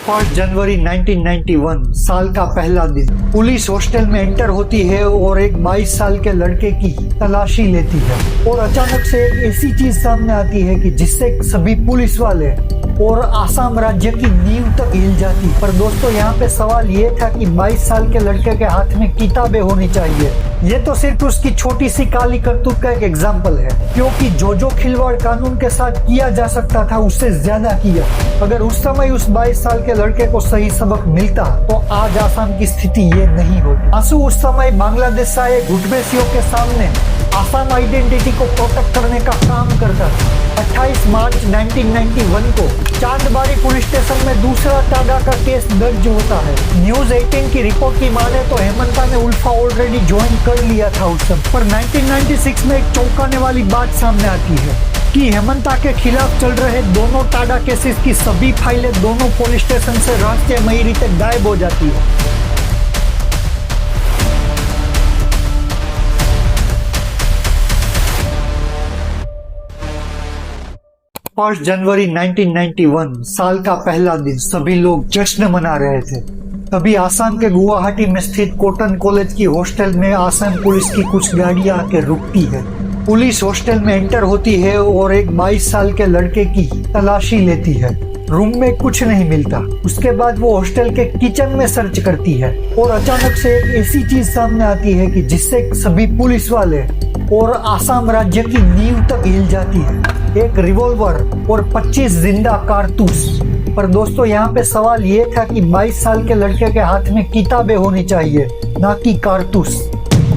1 जनवरी 1991 साल का पहला दिन पुलिस हॉस्टल में एंटर होती है और एक 22 साल के लड़के की तलाशी लेती है और अचानक से एक ऐसी चीज सामने आती है कि जिससे सभी पुलिस वाले और आसाम राज्य की नींव तक हिल जाती। पर दोस्तों यहाँ पे सवाल ये था कि 22 साल के लड़के के हाथ में किताबें होनी चाहिए। ये तो सिर्फ उसकी छोटी सी काली करतूत का एक एग्जाम्पल है, क्योंकि जो खिलवाड़ कानून के साथ किया जा सकता था उससे ज्यादा किया। अगर उस समय उस 22 साल के लड़के को सही सबक मिलता तो आज आसाम की स्थिति ये नहीं होती। आंसू उस समय बांग्लादेश से आए घुटबैसियों के सामने आसाम आइडेंटिटी को प्रोटेक्ट करने का काम करता था। 28 मार्च 1991 को चांदबारी पुलिस स्टेशन में दूसरा टाडा का केस दर्ज होता है। न्यूज 18 की रिपोर्ट की माने तो हेमंता ने उल्फा ऑलरेडी ज्वाइन कर लिया था उस समय। पर 1996 में एक चौंकाने वाली बात सामने आती है कि हेमंता के खिलाफ चल रहे दोनों टाडा केसेस की सभी फाइलें दोनों पुलिस स्टेशन से रहस्यमयी रीते गायब हो जाती है। 1 जनवरी 1991 साल का पहला दिन सभी लोग जश्न मना रहे थे। तभी आसाम के गुवाहाटी में स्थित कॉटन कॉलेज की हॉस्टल में आसाम पुलिस की कुछ गाड़ियां आकर रुकती है। पुलिस हॉस्टल में एंटर होती है और एक 22 साल के लड़के की तलाशी लेती है। रूम में कुछ नहीं मिलता। उसके बाद वो हॉस्टल के किचन में सर्च करती है और अचानक से एक ऐसी चीज सामने आती है कि जिससे सभी पुलिस वाले और आसाम राज्य की नींव तक हिल जाती है। एक रिवॉल्वर और 25 जिंदा कारतूस। पर दोस्तों यहाँ पे सवाल ये था कि 22 साल के लड़के के हाथ में किताबें होनी चाहिए, ना कि कारतूस।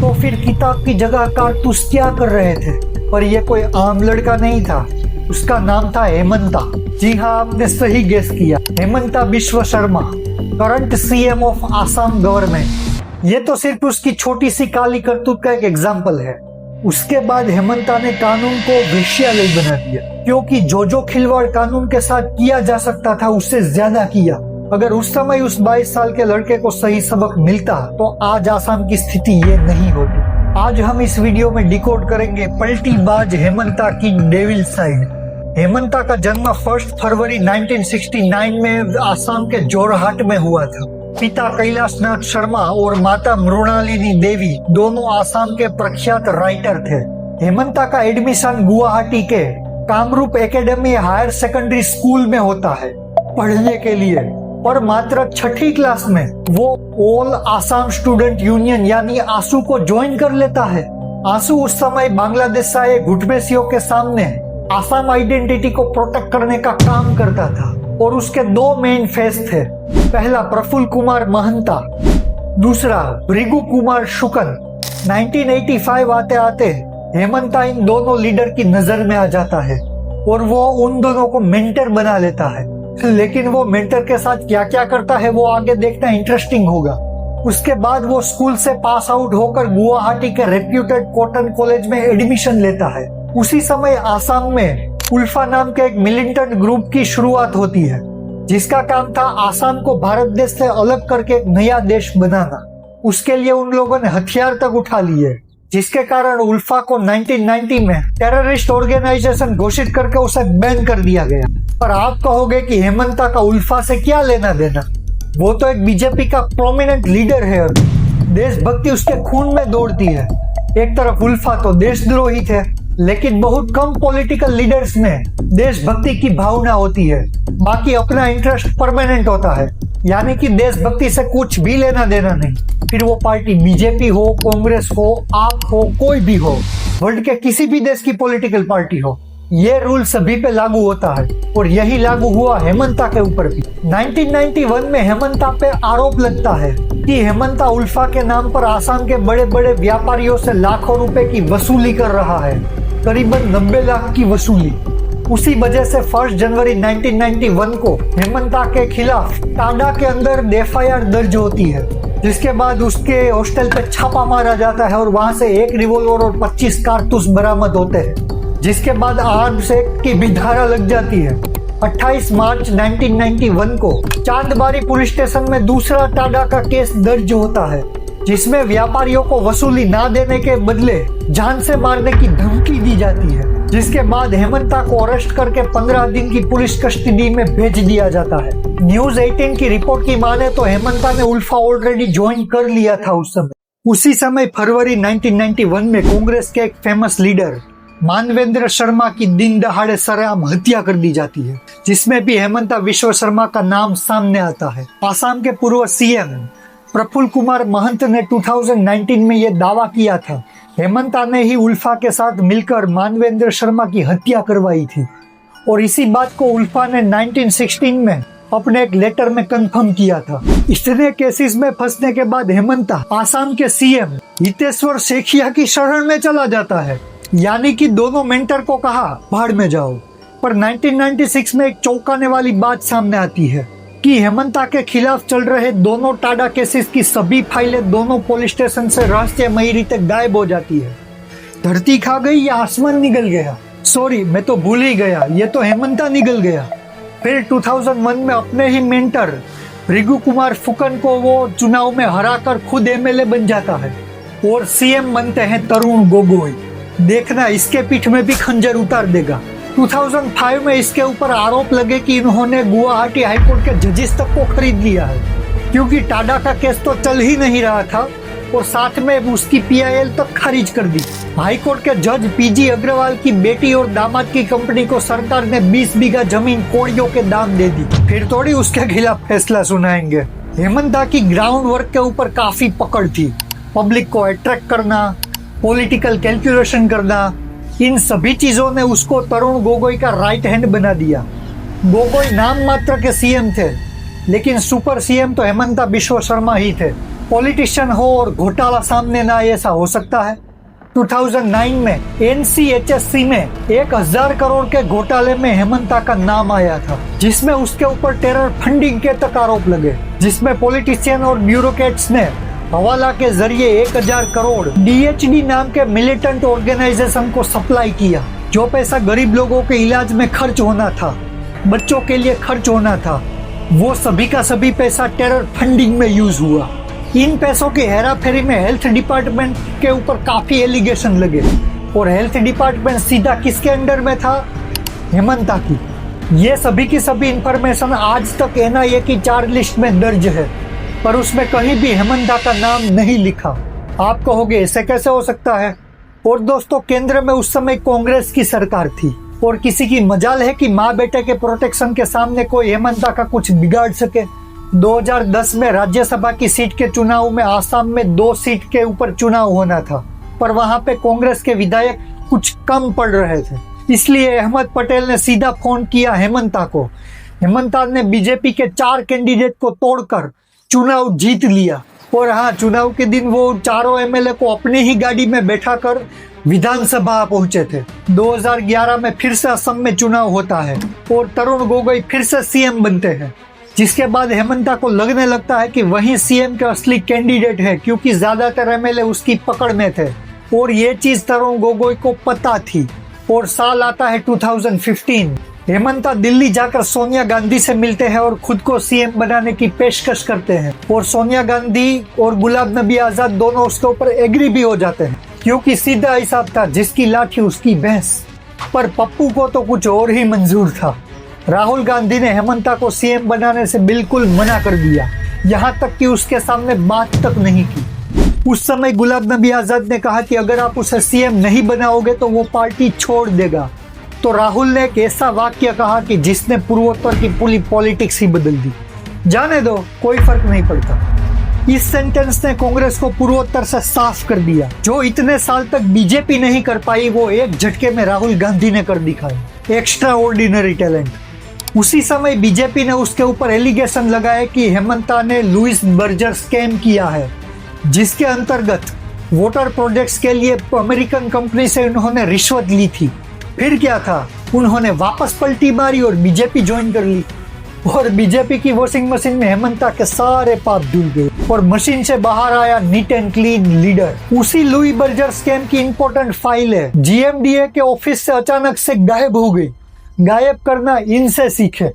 तो फिर किताब की जगह कारतूस क्या कर रहे थे? पर यह कोई आम लड़का नहीं था, उसका नाम था हेमंता। जी हाँ, आपने सही गेस किया, Himanta Biswa Sharma, current CM of Assam government. ये तो सिर्फ उसकी छोटी सी काली करतूत का एक एग्जाम्पल है। उसके बाद हेमंता ने कानून को वेश्यालय बना दिया, क्योंकि जो खिलवाड़ कानून के साथ किया जा सकता था उससे ज्यादा किया। अगर उस समय उस 22 साल के लड़के को सही सबक मिलता तो आज आसाम की स्थिति ये नहीं होती। आज हम इस वीडियो में डिकोड करेंगे पलटीबाज हेमंता की डेविल साइड। हेमंता का जन्म 1 फरवरी 1969 में आसाम के जोरहाट में हुआ था। पिता कैलाशनाथ शर्मा और माता मृणालिनी देवी दोनों आसाम के प्रख्यात राइटर थे। हेमंता का एडमिशन गुवाहाटी के Kamrup academy higher secondary school में होता है पढ़ने के लिए। पर मात्र 6ठी क्लास में वो ऑल आसाम स्टूडेंट यूनियन यानी आसू को ज्वाइन कर लेता है। आसू उस समय बांग्लादेश से आए घुटबैसियों के सामने आसाम आइडेंटिटी को प्रोटेक्ट करने का काम करता था और उसके 2 मेन फेस थे। पहला प्रफुल्ल कुमार महंता, दूसरा भृगु कुमार शुकन। 1985 आते आते हेमंता इन दोनों लीडर की नजर में आ जाता है और वो उन दोनों को मेंटर बना लेता है। लेकिन वो मेंटर के साथ क्या क्या करता है वो आगे देखना इंटरेस्टिंग होगा। उसके बाद वो स्कूल से पास आउट होकर गुवाहाटी के रेप्यूटेड कॉटन कॉलेज में एडमिशन लेता है। उसी समय आसाम में उल्फा नाम के एक मिलिटेंट ग्रुप की शुरुआत होती है, जिसका काम था आसाम को भारत देश से अलग करके एक नया देश बनाना। उसके लिए उन लोगों ने हथियार तक उठा लिए, जिसके कारण उल्फा को 1990 में टेररिस्ट ऑर्गेनाइजेशन घोषित करके उसे बैन कर दिया गया। पर आप कहोगे कि हेमंता का उल्फा से क्या लेना देना? वो तो एक बीजेपी का प्रोमिनेंट लीडर है। देशभक्ति उसके खून में दौड़ती है। एक तरफ उल्फा तो देशद्रोही थे, लेकिन बहुत कम पॉलिटिकल लीडर्स में देशभक्ति की भावना होती है। बाकी अपना इंटरेस्ट परमानेंट होता है, यानी कि देशभक्ति से कुछ भी लेना देना नहीं। फिर वो पार्टी बीजेपी हो, कांग्रेस हो, आप हो, कोई भी हो, वर्ल्ड के किसी भी देश की पॉलिटिकल पार्टी हो, ये रूल सभी पे लागू होता है और यही लागू हुआ हेमंता के ऊपर भी। 1991 में हेमंता पे आरोप लगता है कि हेमंता उल्फा के नाम पर आसाम के बड़े बड़े व्यापारियों से लाखों रुपए की वसूली कर रहा है, करीबन 90 लाख की वसूली। उसी वजह से 1 जनवरी 1991 को हेमंता के खिलाफ टाडा के अंदर एफआईआर दर्ज होती है, जिसके बाद उसके हॉस्टल पे छापा मारा जाता है और वहां से एक रिवॉल्वर और 25 कारतूस बरामद होते हैं, जिसके बाद आर्म्स एक्ट की भी धारा लग जाती है। 28 मार्च 1991 को चांदबारी पुलिस स्टेशन में दूसरा टाडा का केस दर्ज होता है। जिसमें व्यापारियों को वसूली ना देने के बदले जान से मारने की धमकी दी जाती है, जिसके बाद हेमंता को अरेस्ट करके 15 दिन की पुलिस कस्टडी में भेज दिया जाता है। न्यूज 18 की रिपोर्ट की माने तो हेमंता ने उल्फा ऑलरेडी ज्वाइन कर लिया था उस समय। उसी समय फरवरी 1991 में कांग्रेस के एक फेमस लीडर मानवेंद्र शर्मा की दिन दहाड़े सरेआम हत्या कर दी जाती है, जिसमें भी हेमंता विश्व शर्मा का नाम सामने आता है। आसाम के पूर्व सीएम प्रफुल्ल कुमार महंत ने 2019 में यह दावा किया था हेमंता ने ही उल्फा के साथ मिलकर मानवेंद्र शर्मा की हत्या करवाई थी, और इसी बात को उल्फा ने 1916 में अपने एक लेटर में कंफर्म किया था। इतने केसेस में फंसने के बाद हेमंता आसाम के सीएम हितेश्वर सेखिया की शरण में चला जाता है, यानी कि दोनों मेंटर को कहा भाड़ में जाओ। पर 1996 में एक चौंकाने वाली बात सामने आती है कि हेमंता के खिलाफ चल रहे दोनों टाडा केसेस की सभी फाइलें दोनों पुलिस स्टेशन से रहस्यमयी रीते गायब हो जाती है। धरती खा गई या आसमान निगल गया? सॉरी, मैं तो भूल ही गया, ये तो हेमंता निगल गया। फिर 2001 में अपने ही मेंटर भृगु कुमार फुकन को वो चुनाव में हराकर खुद एमएलए बन जाता है और सीएम बनते हैं तरुण गोगोई। देखना, इसके पीठ में भी खंजर उतार देगा। 2005 में इसके ऊपर आरोप लगे कि इन्होंने गुवाहाटी हाईकोर्ट के जजेस तक को खरीद लिया है, क्योंकि टाडा का केस तो चल ही नहीं रहा था और साथ में उसकी पीआईएल तक खारिज कर दी। हाईकोर्ट के जज पीजी अग्रवाल की बेटी और दामाद की कंपनी को सरकार ने 20 बीघा जमीन कोड़ियों के दाम दे दी। फिर थोड़ी उसके खिलाफ फैसला सुनाएंगे। हेमंता की ग्राउंड वर्क के ऊपर काफी पकड़ थी। पब्लिक को अट्रैक्ट करना, पॉलिटिकल कैलकुलेशन करना, इन सभी चीजों ने उसको तरुण गोगोई का राइट हैंड बना दिया। गोगोई नाम मात्र के सीएम थे, लेकिन सुपर सीएम तो हेमंता विश्व शर्मा ही थे। पॉलिटिशियन हो और घोटाला सामने ना आए, ऐसा हो सकता है? 2009 में एनसीएचएससी में 1000 करोड़ के घोटाले में हेमंता का नाम आया था, जिसमें उसके ऊपर टेरर फंडिंग के तक आरोप लगे, जिसमें पॉलिटिशियन और ब्यूरोक्रेट्स ने हवाला के जरिए 1000 करोड़ डीएचडी नाम के मिलिटेंट ऑर्गेनाइजेशन को सप्लाई किया। जो पैसा गरीब लोगों के इलाज में खर्च होना था, बच्चों के लिए खर्च होना था, वो सभी का सभी पैसा टेरर फंडिंग में यूज हुआ। इन पैसों की हेराफेरी में हेल्थ डिपार्टमेंट के ऊपर काफी एलिगेशन लगे, और हेल्थ डिपार्टमेंट सीधा किसके अंडर में था? हेमंता की। ये सभी की सभी इंफॉर्मेशन आज तक एनआईए की 4 लिस्ट में दर्ज है, पर उसमें कहीं भी हेमंता का नाम नहीं लिखा। आप कहोगे ऐसे कैसे हो सकता है? और दोस्तों, केंद्र में उस समय कांग्रेस की सरकार थी, और किसी की मजाल है कि माँ बेटे के प्रोटेक्शन के सामने कोई हेमंता का कुछ बिगाड़ सके। 2010 में राज्यसभा की सीट के चुनाव में आसाम में 2 सीट के ऊपर चुनाव होना था, पर वहां पे कांग्रेस के विधायक कुछ कम पड़ रहे थे, इसलिए अहमद पटेल ने सीधा फोन किया हेमंता को। हेमंता ने बीजेपी के 4 कैंडिडेट को तोड़कर चुनाव जीत लिया, और हाँ, चुनाव के दिन वो चारों एमएलए को अपनी ही गाड़ी में बैठाकर विधानसभा पहुंचे थे। 2011 में फिर से असम में चुनाव होता है और तरुण गोगोई फिर से सीएम बनते हैं, जिसके बाद हेमंता को लगने लगता है कि वही सीएम के असली कैंडिडेट है, क्योंकि ज्यादातर एमएलए उसकी पकड़ में थे, और ये चीज तरुण गोगोई को पता थी। और साल आता है 2015। हेमंता दिल्ली जाकर सोनिया गांधी से मिलते हैं और खुद को सीएम बनाने की पेशकश करते हैं, और सोनिया गांधी और गुलाम नबी आजाद दोनों उसके ऊपर एग्री भी हो जाते हैं, क्योंकि सीधा हिसाब था, जिसकी लाठी उसकी भैंस। पर पप्पू को तो कुछ और ही मंजूर था। राहुल गांधी ने हेमंता को सीएम बनाने से बिल्कुल मना कर दिया, यहाँ तक कि उसके सामने बात तक नहीं की। उस समय गुलाम नबी आजाद ने कहा कि अगर आप उसे सीएम नहीं बनाओगे तो वो पार्टी छोड़ देगा। तो राहुल ने एक ऐसा वाक्य कहा कि जिसने पूर्वोत्तर की पूरी पॉलिटिक्स ही बदल दी। जाने दो, कोई फर्क नहीं पड़ता। इस सेंटेंस ने कांग्रेस को पूर्वोत्तर से साफ कर दिया। जो इतने साल तक बीजेपी नहीं कर पाई, वो एक झटके में राहुल गांधी ने कर दिखाया। Extra ordinary talent. उसी समय बीजेपी ने उसके ऊपर एलिगेशन लगाया कि हेमंता ने लुइस बर्जर स्कैम किया है, जिसके अंतर्गत वोटर प्रोजेक्ट्स के लिए अमेरिकन कंपनी से उन्होंने रिश्वत ली थी। फिर क्या था, उन्होंने वापस पलटी मारी और बीजेपी ज्वाइन कर ली, और बीजेपी की वॉशिंग मशीन में हेमंता के सारे पाप धुल गए और मशीन से बाहर आया नीट एंड क्लीन लीडर। उसी लुई बर्जर स्कैम की इंपॉर्टेंट फाइल है, जीएमडीए के ऑफिस से अचानक से गायब हो गई। गायब करना इनसे सीखे।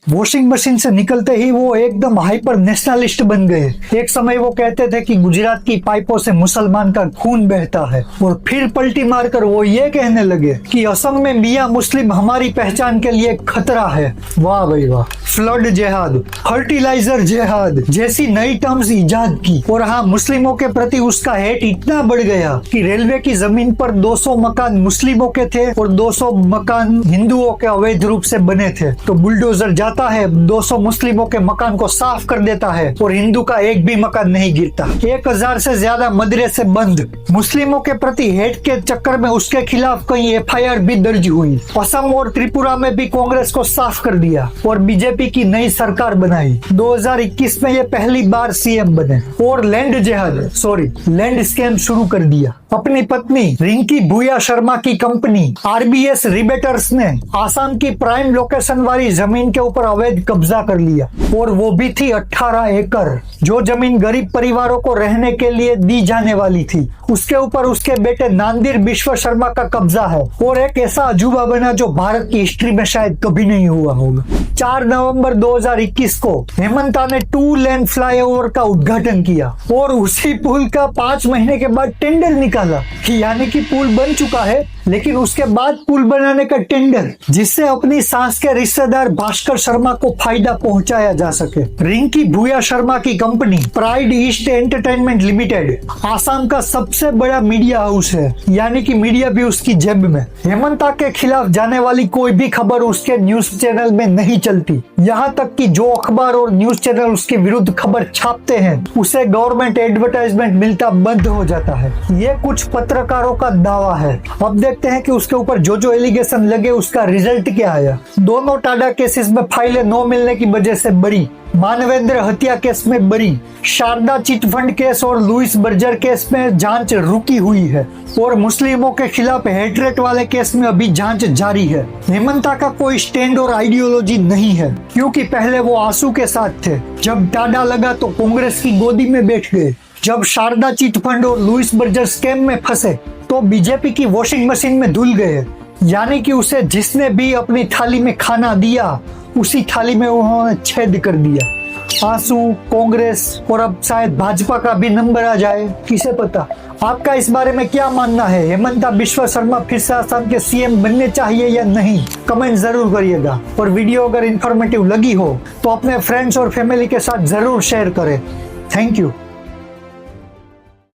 वॉशिंग मशीन से निकलते ही वो एकदम हाइपर नेशनलिस्ट बन गए। एक समय वो कहते थे कि गुजरात की पाइपों से मुसलमान का खून बहता है, और फिर पलटी मारकर वो ये कहने लगे कि असम में मियां मुस्लिम हमारी पहचान के लिए खतरा है। वाह भाई वाह। फ्लड जिहाद, फर्टिलाइजर जिहाद जैसी नई टर्म्स इजाद की, और हाँ, मुस्लिमों के प्रति उसका हेट इतना बढ़ गया कि रेलवे की जमीन पर 200 मकान मुस्लिमों के थे और 200 मकान हिंदुओं के अवैध रूप से बने थे। तो बुलडोजर जाता है, 200 मुस्लिमों के मकान को साफ कर देता है और हिंदू का एक भी मकान नहीं गिरता। 1000 से ज्यादा मदरसे बंद। मुस्लिमों के प्रति हेट के चक्कर में उसके खिलाफ कई FIR भी दर्ज हुई। असम और त्रिपुरा में भी कांग्रेस को साफ कर दिया और बीजेपी की नई सरकार बनाई। 2021 में ये पहली बार CM बने और लैंड स्कैम शुरू कर दिया। अपनी पत्नी रिंकी भूया शर्मा की कंपनी RBS रिबेटर्स ने आसाम की प्राइम लोकेशन वाली जमीन के ऊपर अवैध कब्जा कर लिया, और वो भी थी 18 एकड़। जो जमीन गरीब परिवारों को रहने के लिए दी जाने वाली थी, उसके ऊपर उसके बेटे नांदीर बिश्व शर्मा का कब्जा है, और एक ऐसा अजूबा बना जो भारत की हिस्ट्री में शायद कभी नहीं हुआ होगा। 4 नवंबर 2021 को हेमंता ने 2 लेन फ्लाईओवर का उद्घाटन किया, और उसी पुल का 5 महीने के बाद टेंडर निकाला। यानी कि पुल बन चुका है, लेकिन उसके बाद पुल बनाने का टेंडर, जिससे अपनी सास के रिश्तेदार भास्कर शर्मा को फायदा पहुंचाया जा सके। रिंकी भूया शर्मा की company pride east entertainment limited Assam का सबसे बड़ा मीडिया हाउस है, यानी कि मीडिया भी उसकी जेब में। हेमंता के खिलाफ जाने वाली कोई भी खबर उसके न्यूज चैनल में नहीं चलती। यहाँ तक कि जो अखबार और न्यूज चैनल उसके विरुद्ध खबर छापते हैं, उसे गवर्नमेंट एडवर्टाइजमेंट मिलता बंद हो जाता है। ये कुछ पत्रकारों का दावा है। अब देखते हैं कि उसके ऊपर जो एलिगेशन लगे उसका रिजल्ट क्या आया। दोनों टाडा केसेस में फाइलें न मिलने की वजह से बड़ी, मानवेंद्र हत्या केस में बरी, शारदा चिटफंड केस और लुइस बर्जर केस में जांच रुकी हुई है, और मुस्लिमों के खिलाफ हेटरेट वाले केस में अभी जांच जारी है। हेमंता का कोई स्टैंड और आइडियोलॉजी नहीं है, क्योंकि पहले वो आंसू के साथ थे। जब टाडा लगा तो कांग्रेस की गोदी में बैठ गए। जब शारदा चिटफंड और लुइस बर्जर स्कैम में फंसे तो बीजेपी की वॉशिंग मशीन में धुल गए। यानी कि उसे जिसने भी अपनी थाली में खाना दिया, उसी थाली में उन्होंने छेद कर दिया। आंसू, कांग्रेस और अब शायद भाजपा का भी नंबर आ जाए, किसे पता। आपका इस बारे में क्या मानना है? हेमंता बिश्व शर्मा फिर से आसाम के CM बनने चाहिए या नहीं? कमेंट जरूर करिएगा। और वीडियो अगर इंफॉर्मेटिव लगी हो तो अपने फ्रेंड्स और फैमिली के साथ जरूर शेयर करें। Thank you.